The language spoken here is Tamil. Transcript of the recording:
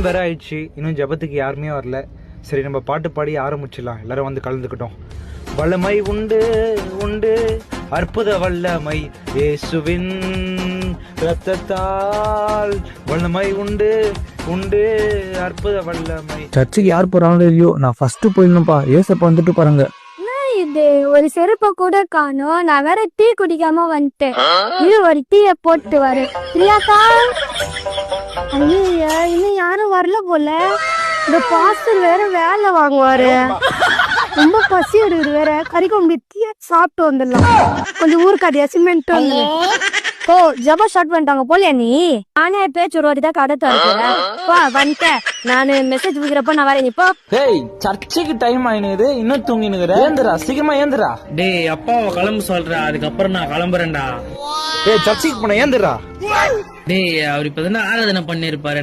டைம் வேற ஆயிடுச்சு, இன்னும் ஜெபத்துக்கு யாருமே வரல. சரி, நம்ம பாட்டு பாடி ஆரம்பிச்சிடலாம். எல்லாரும் வந்து கலந்துக்கிட்டோம். வல்லமை உண்டு உண்டு, அற்புத வல்லமை இயேசுவின் இரத்தத்தால். வல்லமை உண்டு உண்டு, அற்புத வல்லமை. சர்ச்சுக்கு யார் போறாங்களோ இல்லையோ, நான் ஃபர்ஸ்ட் போயிடணும்ப்பா. ஏசப்பா வந்துட்டு பாருங்க. இது ஒரு செருப்ப கூட காணோம். நான் வேற டீ குடிக்காம வந்துட்டேன். இது ஒரு டீய போட்டு வரு பிரியாக்கா. ஐயா, இன்னும் யாரும் வரல போல. இந்த பாஸ்டர் வேற வேலை வாங்குவாரு. ரொம்ப பசி எடுக்குது வேற. கறிக்குழம்பு டீ சாப்பிட்டு வந்துடலாம். கொஞ்சம் ஊருக்காடியா சிமெண்ட் வந்து. ஓ, ஜபா ஸ்டார்ட் பண்ணிட்டாங்க போலியா நீ? நானே பேச்சு ஒரு வாட்டி தான் கடை திறக்கிறேன். வந்துட்டேன் நானு. மெசேஜ் கொடுக்குறப்ப நான் வரேன். இப்போ டேய், சர்ச்சுக்கு டைம் ஆயினுது, இன்னும் தூங்கினுக்குற. ஏந்திரா, சீக்கிரமா ஏந்திரா. டேய், அப்பாவை கிளம்ப சொல்றா, அதுக்கப்புறம் நான் கிளம்புறேன்டா. சர்ச்சுக்கு போன ஏந்திரா. டேய், அவர் இப்பதானே ஆராதனை பண்ணிருப்பாரு.